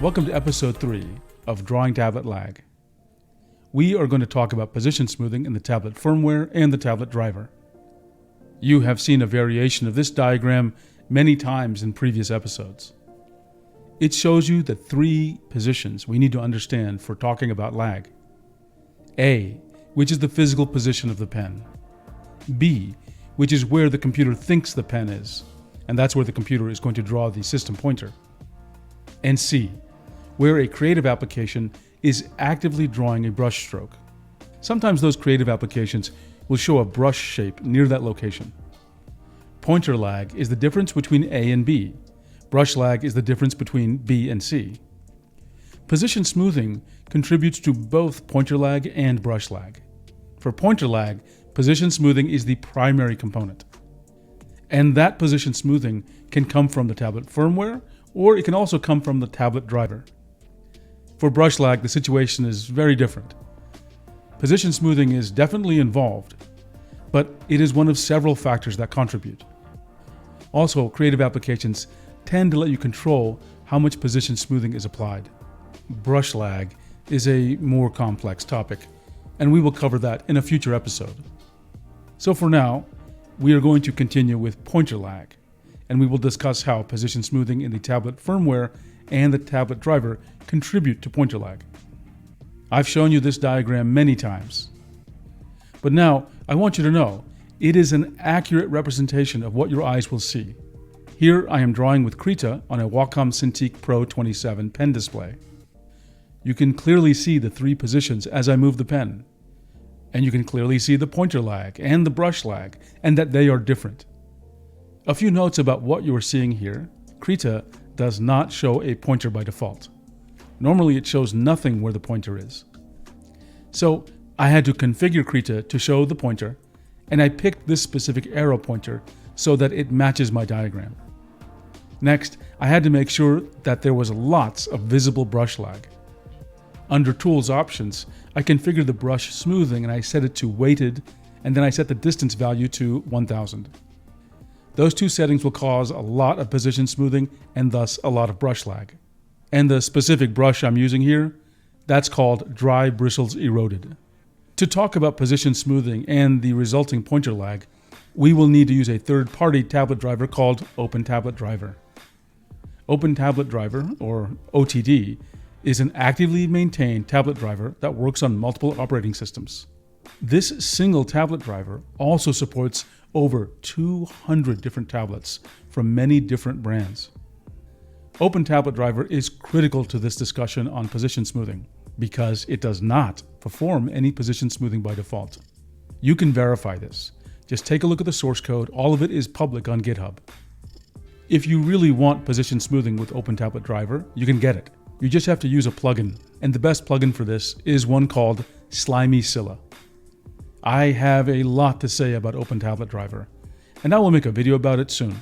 Welcome to episode 3 of Drawing Tablet Lag. We are going to talk about position smoothing in the tablet firmware and the tablet driver. You have seen a variation of this diagram many times in previous episodes. It shows you the 3 positions we need to understand for talking about lag. A, which is the physical position of the pen. B, which is where the computer thinks the pen is, and that's where the computer is going to draw the system pointer. And C, where a creative application is actively drawing a brush stroke. Sometimes those creative applications will show a brush shape near that location. Pointer lag is the difference between A and B. Brush lag is the difference between B and C. Position smoothing contributes to both pointer lag and brush lag. For pointer lag, position smoothing is the primary component. And that position smoothing can come from the tablet firmware, or it can also come from the tablet driver. For brush lag, the situation is very different. Position smoothing is definitely involved, but it is one of several factors that contribute. Also, creative applications tend to let you control how much position smoothing is applied. Brush lag is a more complex topic, and we will cover that in a future episode. So for now, we are going to continue with pointer lag, and we will discuss how position smoothing in the tablet firmware and the tablet driver contribute to pointer lag. I've shown you this diagram many times. But now, I want you to know, it is an accurate representation of what your eyes will see. Here I am drawing with Krita on a Wacom Cintiq Pro 27 pen display. You can clearly see the 3 positions as I move the pen. And you can clearly see the pointer lag and the brush lag, and that they are different. A few notes about what you are seeing here. Krita does not show a pointer by default. Normally it shows nothing where the pointer is. So I had to configure Krita to show the pointer, and I picked this specific arrow pointer so that it matches my diagram. Next, I had to make sure that there was lots of visible brush lag. Under Tools Options, I configured the brush smoothing and I set it to weighted, and then I set the distance value to 1000. Those 2 settings will cause a lot of position smoothing and thus a lot of brush lag. And the specific brush I'm using here, that's called Dry Bristles Eroded. To talk about position smoothing and the resulting pointer lag, we will need to use a third-party tablet driver called OpenTabletDriver. OpenTabletDriver, or OTD, is an actively maintained tablet driver that works on multiple operating systems. This single tablet driver also supports over 200 different tablets from many different brands. OpenTabletDriver is critical to this discussion on position smoothing because it does not perform any position smoothing by default. You can verify this. Just take a look at the source code. All of it is public on GitHub. If you really want position smoothing with OpenTabletDriver, you can get it. You just have to use a plugin, and the best plugin for this is one called SlimyScylla. I have a lot to say about OpenTabletDriver, and I will make a video about it soon.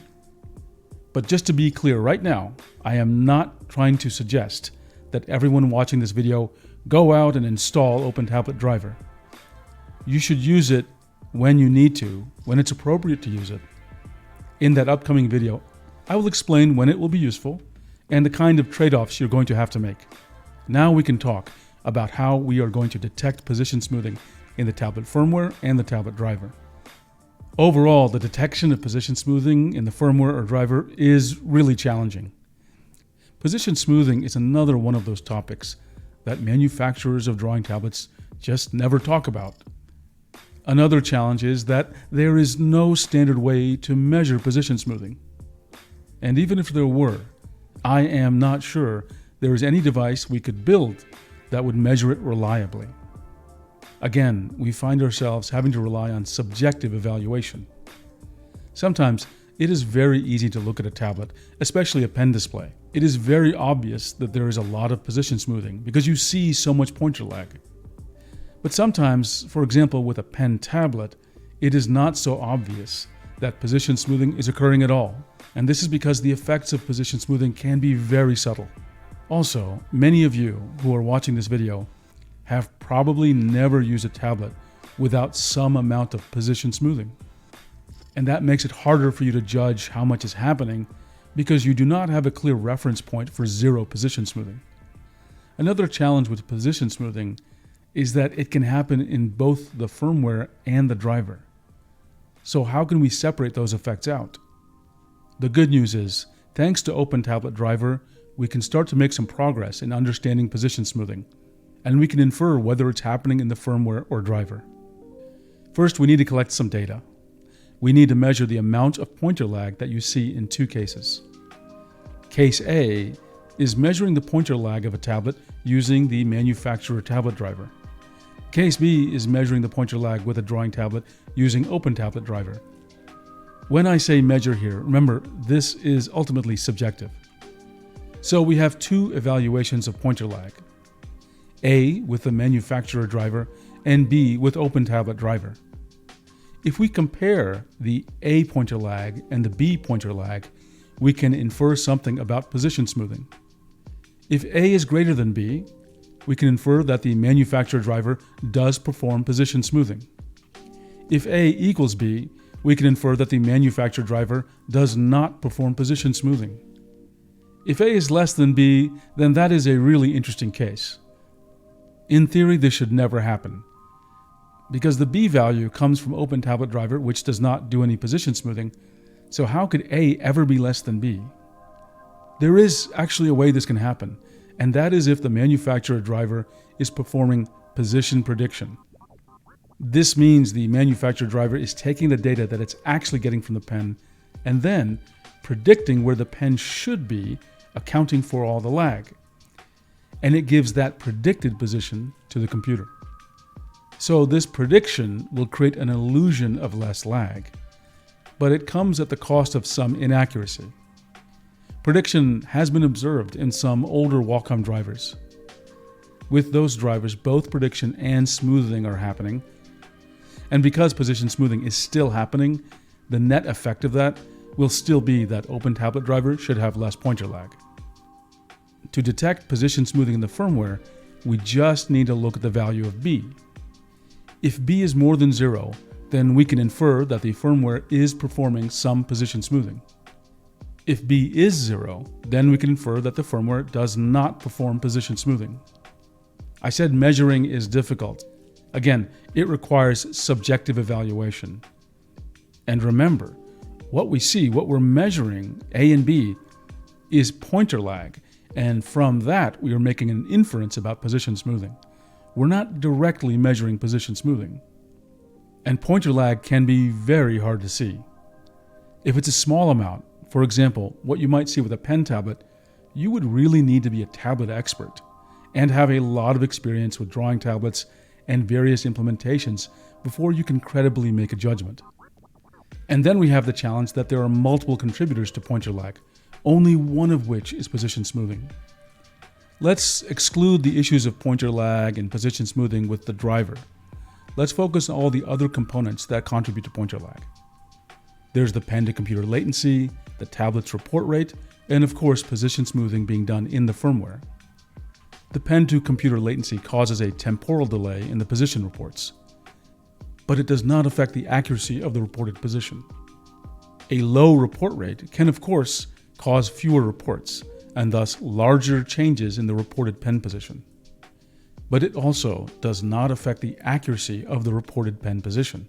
But just to be clear right now, I am not trying to suggest that everyone watching this video go out and install OpenTabletDriver. You should use it when you need to, when it's appropriate to use it. In that upcoming video, I will explain when it will be useful and the kind of trade-offs you're going to have to make. Now we can talk about how we are going to detect position smoothing in the tablet firmware and the tablet driver. Overall, the detection of position smoothing in the firmware or driver is really challenging. Position smoothing is another one of those topics that manufacturers of drawing tablets just never talk about. Another challenge is that there is no standard way to measure position smoothing. And even if there were, I am not sure there is any device we could build that would measure it reliably. Again, we find ourselves having to rely on subjective evaluation. Sometimes it is very easy to look at a tablet, especially a pen display. It is very obvious that there is a lot of position smoothing because you see so much pointer lag. But sometimes, for example with a pen tablet, it is not so obvious that position smoothing is occurring at all. And this is because the effects of position smoothing can be very subtle. Also, many of you who are watching this video have probably never used a tablet without some amount of position smoothing. And that makes it harder for you to judge how much is happening because you do not have a clear reference point for zero position smoothing. Another challenge with position smoothing is that it can happen in both the firmware and the driver. So how can we separate those effects out? The good news is, thanks to OpenTabletDriver, we can start to make some progress in understanding position smoothing, and we can infer whether it's happening in the firmware or driver. First, we need to collect some data. We need to measure the amount of pointer lag that you see in two cases. Case A is measuring the pointer lag of a tablet using the manufacturer tablet driver. Case B is measuring the pointer lag with a drawing tablet using OpenTabletDriver. When I say measure here, remember, this is ultimately subjective. So we have two evaluations of pointer lag. A with the manufacturer driver and B with OpenTabletDriver. If we compare the A pointer lag and the B pointer lag, we can infer something about position smoothing. If A is greater than B, we can infer that the manufacturer driver does perform position smoothing. If A equals B, we can infer that the manufacturer driver does not perform position smoothing. If A is less than B, then that is a really interesting case. In theory, this should never happen, because the B value comes from OpenTabletDriver, which does not do any position smoothing. So how could A ever be less than B? There is actually a way this can happen, and that is if the manufacturer driver is performing position prediction. This means the manufacturer driver is taking the data that it's actually getting from the pen and then predicting where the pen should be, accounting for all the lag. And it gives that predicted position to the computer. So this prediction will create an illusion of less lag, but it comes at the cost of some inaccuracy. Prediction has been observed in some older Wacom drivers. With those drivers, both prediction and smoothing are happening, and because position smoothing is still happening, the net effect of that will still be that OpenTabletDriver should have less pointer lag. To detect position smoothing in the firmware, we just need to look at the value of B. If B is more than 0, then we can infer that the firmware is performing some position smoothing. If B is 0, then we can infer that the firmware does not perform position smoothing. I said measuring is difficult. Again, it requires subjective evaluation. And remember, what we see, what we're measuring, A and B, is pointer lag, and from that we are making an inference about position smoothing. We're not directly measuring position smoothing. And pointer lag can be very hard to see. If it's a small amount, for example, what you might see with a pen tablet, you would really need to be a tablet expert and have a lot of experience with drawing tablets and various implementations before you can credibly make a judgment. And then we have the challenge that there are multiple contributors to pointer lag, only one of which is position smoothing. Let's exclude the issues of pointer lag and position smoothing with the driver. Let's focus on all the other components that contribute to pointer lag. There's the pen-to-computer latency, the tablet's report rate, and of course position smoothing being done in the firmware. The pen-to-computer latency causes a temporal delay in the position reports, but it does not affect the accuracy of the reported position. A low report rate can of course cause fewer reports, and thus larger changes in the reported pen position. But it also does not affect the accuracy of the reported pen position.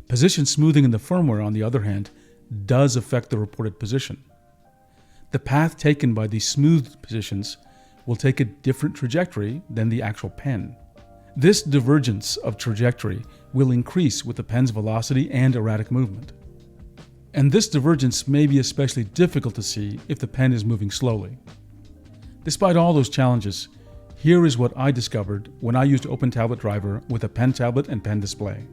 Position smoothing in the firmware, on the other hand, does affect the reported position. The path taken by these smoothed positions will take a different trajectory than the actual pen. This divergence of trajectory will increase with the pen's velocity and erratic movement. And this divergence may be especially difficult to see if the pen is moving slowly. Despite all those challenges, here is what I discovered when I used OpenTabletDriver with a pen tablet and pen display.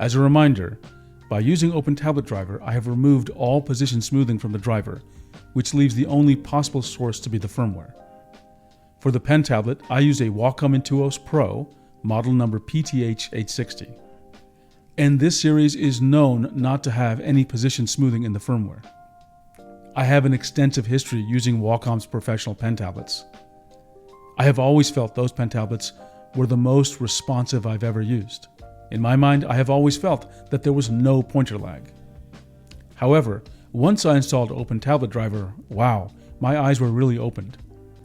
As a reminder, by using OpenTabletDriver, I have removed all position smoothing from the driver, which leaves the only possible source to be the firmware. For the pen tablet, I used a Wacom Intuos Pro, model number PTH860. And this series is known not to have any position smoothing in the firmware. I have an extensive history using Wacom's professional pen tablets. I have always felt those pen tablets were the most responsive I've ever used. In my mind, I have always felt that there was no pointer lag. However, once I installed OpenTabletDriver, wow, my eyes were really opened.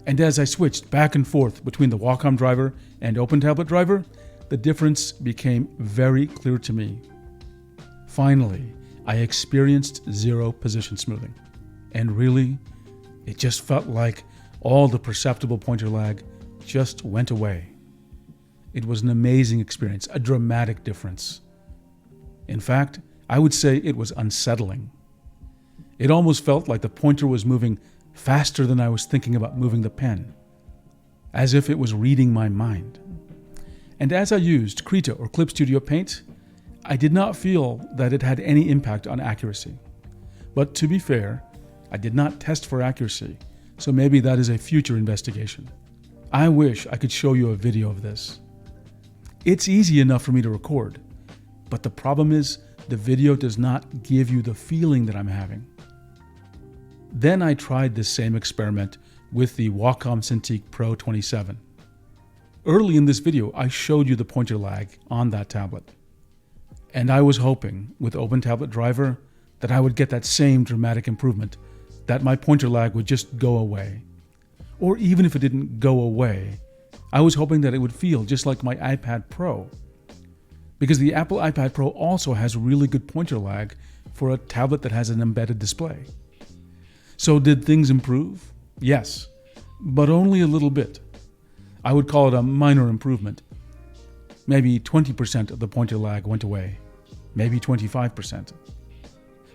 And as I switched back and forth between the Wacom driver and OpenTabletDriver, the difference became very clear to me. Finally, I experienced zero position smoothing. And really, it just felt like all the perceptible pointer lag just went away. It was an amazing experience, a dramatic difference. In fact, I would say it was unsettling. It almost felt like the pointer was moving faster than I was thinking about moving the pen, as if it was reading my mind. And as I used Krita or Clip Studio Paint, I did not feel that it had any impact on accuracy. But to be fair, I did not test for accuracy, so maybe that is a future investigation. I wish I could show you a video of this. It's easy enough for me to record, but the problem is the video does not give you the feeling that I'm having. Then I tried this same experiment with the Wacom Cintiq Pro 27. Early in this video, I showed you the pointer lag on that tablet. And I was hoping with OpenTabletDriver that I would get that same dramatic improvement, that my pointer lag would just go away. Or even if it didn't go away, I was hoping that it would feel just like my iPad Pro. Because the Apple iPad Pro also has really good pointer lag for a tablet that has an embedded display. So did things improve? Yes, but only a little bit. I would call it a minor improvement. Maybe 20% of the pointer lag went away, maybe 25%.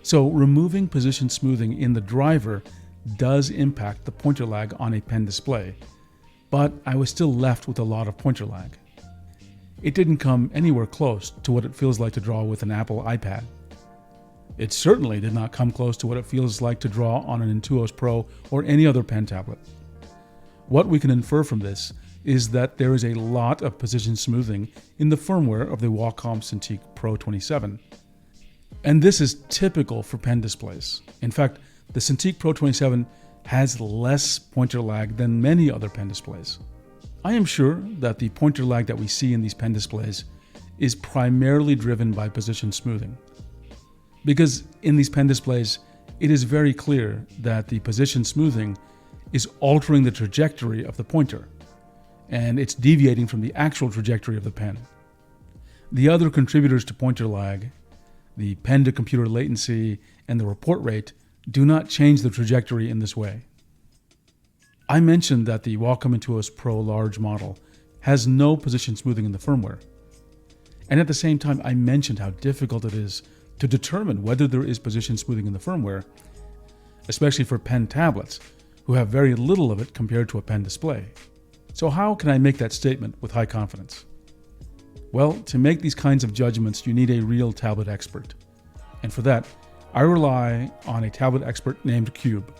So removing position smoothing in the driver does impact the pointer lag on a pen display, but I was still left with a lot of pointer lag. It didn't come anywhere close to what it feels like to draw with an Apple iPad. It certainly did not come close to what it feels like to draw on an Intuos Pro or any other pen tablet. What we can infer from this is that there is a lot of position smoothing in the firmware of the Wacom Cintiq Pro 27. And this is typical for pen displays. In fact, the Cintiq Pro 27 has less pointer lag than many other pen displays. I am sure that the pointer lag that we see in these pen displays is primarily driven by position smoothing. Because in these pen displays, it is very clear that the position smoothing is altering the trajectory of the pointer, and it's deviating from the actual trajectory of the pen. The other contributors to pointer lag, the pen-to-computer latency and the report rate, do not change the trajectory in this way. I mentioned that the Wacom Intuos Pro large model has no position smoothing in the firmware. And at the same time, I mentioned how difficult it is to determine whether there is position smoothing in the firmware, especially for pen tablets, who have very little of it compared to a pen display. So how can I make that statement with high confidence? Well, to make these kinds of judgments, you need a real tablet expert. And for that, I rely on a tablet expert named Kuuube.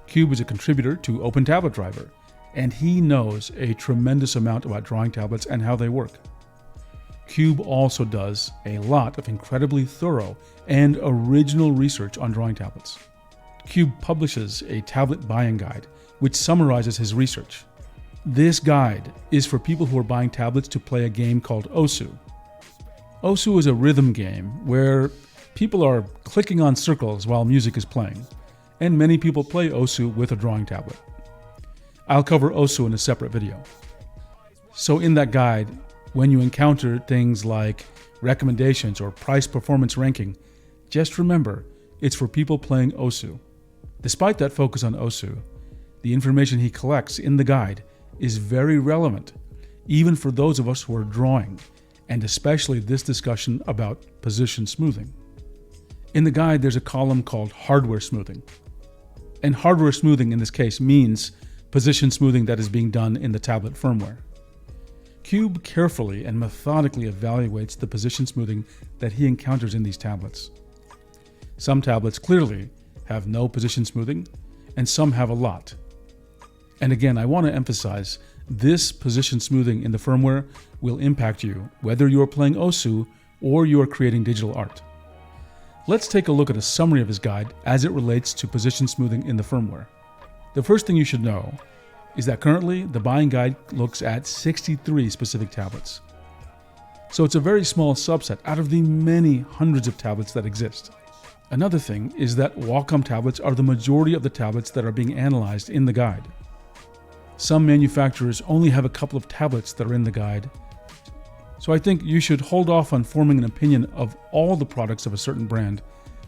Kuuube is a contributor to OpenTabletDriver, and he knows a tremendous amount about drawing tablets and how they work. Kuuube also does a lot of incredibly thorough and original research on drawing tablets. Kuuube publishes a tablet buying guide, which summarizes his research. This guide is for people who are buying tablets to play a game called Osu. Osu is a rhythm game where people are clicking on circles while music is playing, and many people play Osu with a drawing tablet. I'll cover Osu in a separate video. So in that guide, when you encounter things like recommendations or price performance ranking, just remember it's for people playing Osu. Despite that focus on Osu, the information he collects in the guide is very relevant, even for those of us who are drawing, and especially this discussion about position smoothing. In the guide, there's a column called hardware smoothing. And hardware smoothing in this case means position smoothing that is being done in the tablet firmware. Kuuube carefully and methodically evaluates the position smoothing that he encounters in these tablets. Some tablets clearly have no position smoothing, and some have a lot. And again, I want to emphasize, this position smoothing in the firmware will impact you, whether you are playing Osu or you are creating digital art. Let's take a look at a summary of his guide as it relates to position smoothing in the firmware. The first thing you should know is that currently the buying guide looks at 63 specific tablets. So it's a very small subset out of the many hundreds of tablets that exist. Another thing is that Wacom tablets are the majority of the tablets that are being analyzed in the guide. Some manufacturers only have a couple of tablets that are in the guide, so I think you should hold off on forming an opinion of all the products of a certain brand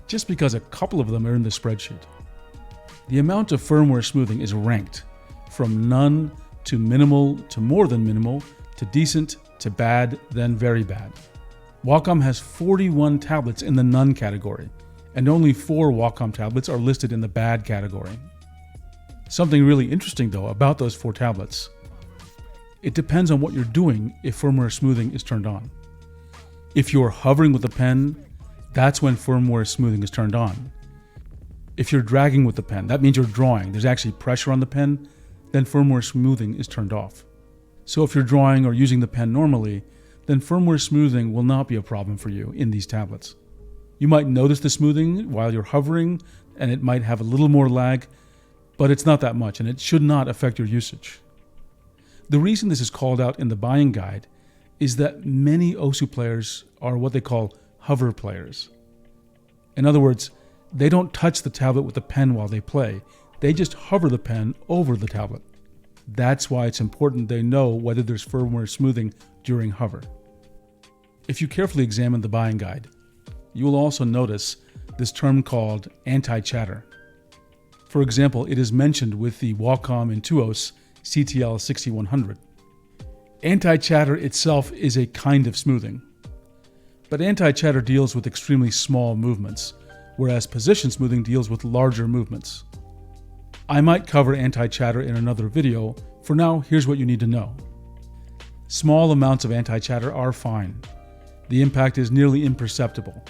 just because a couple of them are in the spreadsheet. The amount of firmware smoothing is ranked from none to minimal to more than minimal to decent to bad, then very bad. Wacom has 41 tablets in the none category, and only 4 Wacom tablets are listed in the bad category. Something really interesting though about those 4 tablets. It depends on what you're doing if firmware smoothing is turned on. If you're hovering with the pen, that's when firmware smoothing is turned on. If you're dragging with the pen, that means you're drawing, there's actually pressure on the pen, then firmware smoothing is turned off. So if you're drawing or using the pen normally, then firmware smoothing will not be a problem for you in these tablets. You might notice the smoothing while you're hovering, and it might have a little more lag, but it's not that much, and it should not affect your usage. The reason this is called out in the buying guide is that many OSU players are what they call hover players. In other words, they don't touch the tablet with the pen while they play. They just hover the pen over the tablet. That's why it's important they know whether there's firmware smoothing during hover. If you carefully examine the buying guide, you will also notice this term called anti-chatter. For example, it is mentioned with the Wacom Intuos CTL 6100. Anti-chatter itself is a kind of smoothing, but anti-chatter deals with extremely small movements, whereas position smoothing deals with larger movements. I might cover anti-chatter in another video. For now, here's what you need to know. Small amounts of anti-chatter are fine. The impact is nearly imperceptible,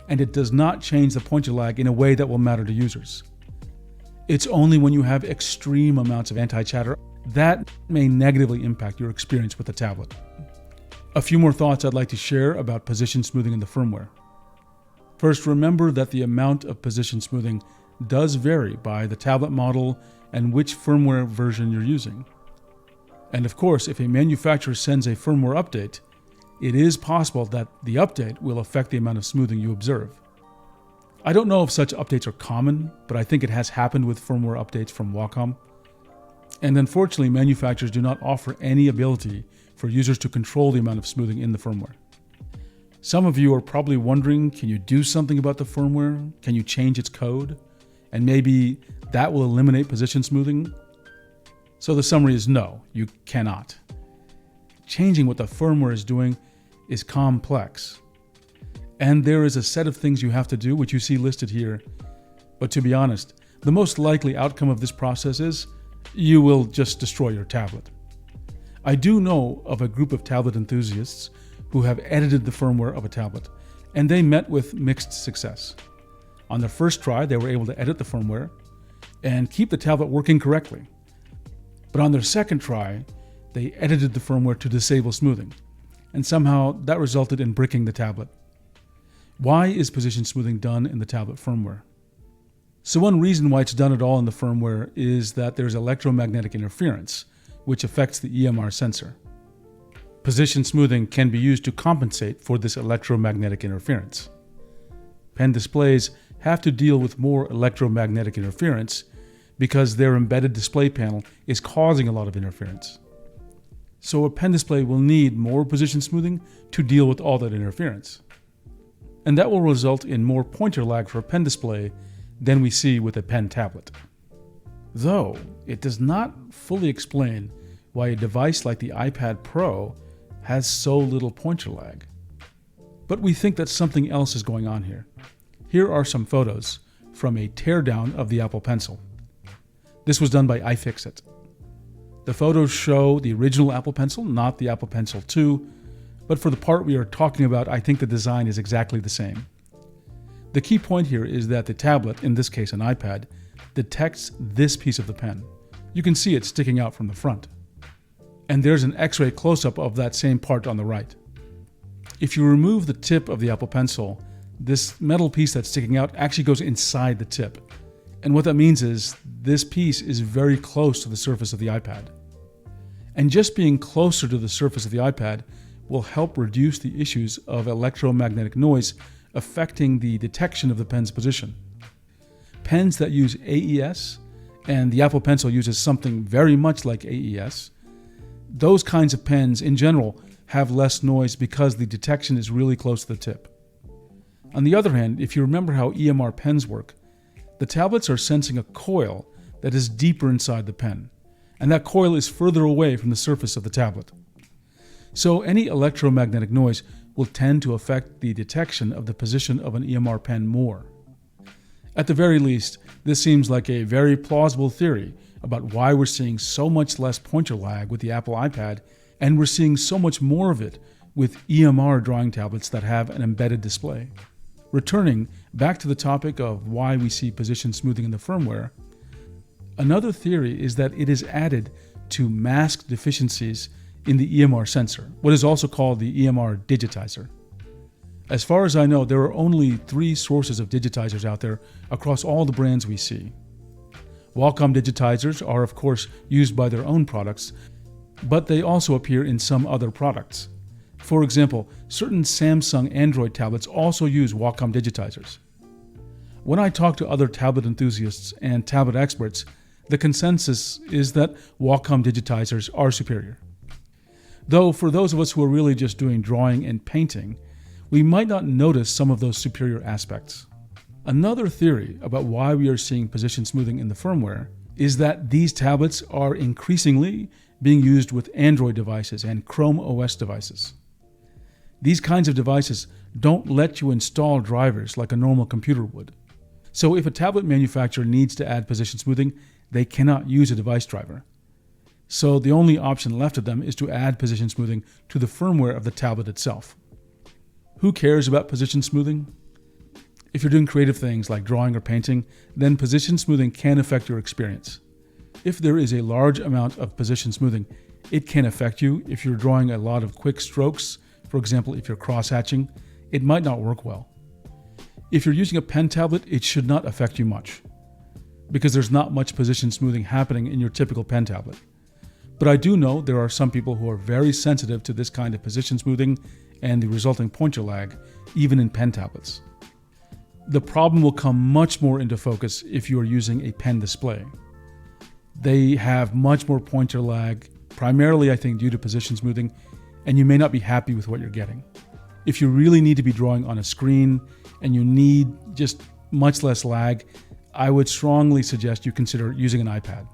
and it does not change the pointer lag in a way that will matter to users. It's only when you have extreme amounts of anti-chatter that may negatively impact your experience with the tablet. A few more thoughts I'd like to share about position smoothing in the firmware. First, remember that the amount of position smoothing does vary by the tablet model and which firmware version you're using. And of course, if a manufacturer sends a firmware update, it is possible that the update will affect the amount of smoothing you observe. I don't know if such updates are common, but I think it has happened with firmware updates from Wacom. And unfortunately, manufacturers do not offer any ability for users to control the amount of smoothing in the firmware. Some of you are probably wondering, can you do something about the firmware? Can you change its code? And maybe that will eliminate position smoothing? So the summary is no, you cannot. Changing what the firmware is doing is complex. And there is a set of things you have to do, which you see listed here. But to be honest, the most likely outcome of this process is you will just destroy your tablet. I do know of a group of tablet enthusiasts who have edited the firmware of a tablet, and they met with mixed success. On their first try, they were able to edit the firmware and keep the tablet working correctly. But on their second try, they edited the firmware to disable smoothing, and somehow that resulted in bricking the tablet. Why is position smoothing done in the tablet firmware? So one reason why it's done at all in the firmware is that there's electromagnetic interference, which affects the EMR sensor. Position smoothing can be used to compensate for this electromagnetic interference. Pen displays have to deal with more electromagnetic interference because their embedded display panel is causing a lot of interference. So a pen display will need more position smoothing to deal with all that interference. And that will result in more pointer lag for a pen display than we see with a pen tablet. Though it does not fully explain why a device like the iPad Pro has so little pointer lag. But we think that something else is going on here. Here are some photos from a teardown of the Apple Pencil. This was done by iFixit. The photos show the original Apple Pencil, not the Apple Pencil 2, but for the part we are talking about, I think the design is exactly the same. The key point here is that the tablet, in this case an iPad, detects this piece of the pen. You can see it sticking out from the front. And there's an X-ray close-up of that same part on the right. If you remove the tip of the Apple Pencil, this metal piece that's sticking out actually goes inside the tip. And what that means is this piece is very close to the surface of the iPad. And just being closer to the surface of the iPad will help reduce the issues of electromagnetic noise affecting the detection of the pen's position. Pens that use AES and the Apple Pencil uses something very much like AES, those kinds of pens in general have less noise because the detection is really close to the tip. On the other hand, if you remember how EMR pens work, the tablets are sensing a coil that is deeper inside the pen, and that coil is further away from the surface of the tablet. So any electromagnetic noise will tend to affect the detection of the position of an EMR pen more. At the very least, this seems like a very plausible theory about why we're seeing so much less pointer lag with the Apple iPad, and we're seeing so much more of it with EMR drawing tablets that have an embedded display. Returning back to the topic of why we see position smoothing in the firmware, another theory is that it is added to mask deficiencies in the EMR sensor, what is also called the EMR digitizer. As far as I know, there are only 3 sources of digitizers out there across all the brands we see. Wacom digitizers are of course used by their own products, but they also appear in some other products. For example, certain Samsung Android tablets also use Wacom digitizers. When I talk to other tablet enthusiasts and tablet experts, the consensus is that Wacom digitizers are superior. Though for those of us who are really just doing drawing and painting, we might not notice some of those superior aspects. Another theory about why we are seeing position smoothing in the firmware is that these tablets are increasingly being used with Android devices and Chrome OS devices. These kinds of devices don't let you install drivers like a normal computer would. So if a tablet manufacturer needs to add position smoothing, they cannot use a device driver. So the only option left to them is to add position smoothing to the firmware of the tablet itself. Who cares about position smoothing? If you're doing creative things like drawing or painting, then position smoothing can affect your experience. If there is a large amount of position smoothing, it can affect you. If you're drawing a lot of quick strokes, for example, if you're cross-hatching, it might not work well. If you're using a pen tablet, it should not affect you much, because there's not much position smoothing happening in your typical pen tablet. But I do know there are some people who are very sensitive to this kind of position smoothing and the resulting pointer lag, even in pen tablets. The problem will come much more into focus if you are using a pen display. They have much more pointer lag, primarily I think due to position smoothing, and you may not be happy with what you're getting. If you really need to be drawing on a screen and you need just much less lag, I would strongly suggest you consider using an iPad.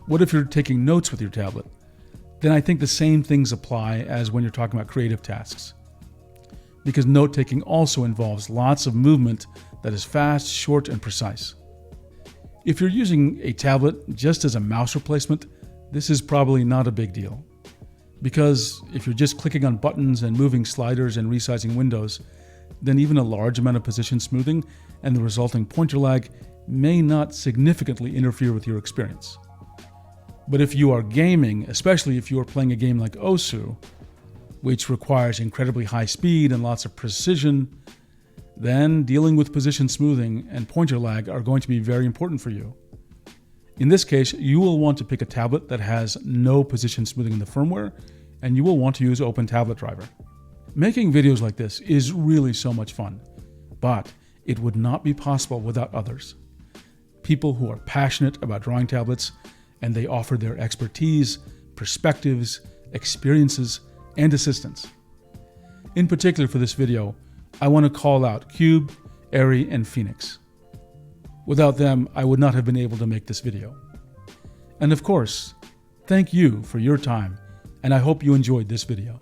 What if you're taking notes with your tablet? Then I think the same things apply as when you're talking about creative tasks. Because note-taking also involves lots of movement that is fast, short, and precise. If you're using a tablet just as a mouse replacement, this is probably not a big deal. Because if you're just clicking on buttons and moving sliders and resizing windows, then even a large amount of position smoothing and the resulting pointer lag may not significantly interfere with your experience. But if you are gaming, especially if you are playing a game like Osu, which requires incredibly high speed and lots of precision, then dealing with position smoothing and pointer lag are going to be very important for you. In this case, you will want to pick a tablet that has no position smoothing in the firmware, and you will want to use OpenTabletDriver. Making videos like this is really so much fun, but it would not be possible without others. People who are passionate about drawing tablets, and they offer their expertise, perspectives, experiences, and assistance. In particular for this video, I want to call out Kuuube, Airy, and Phoenix. Without them, I would not have been able to make this video. And of course, thank you for your time, and I hope you enjoyed this video.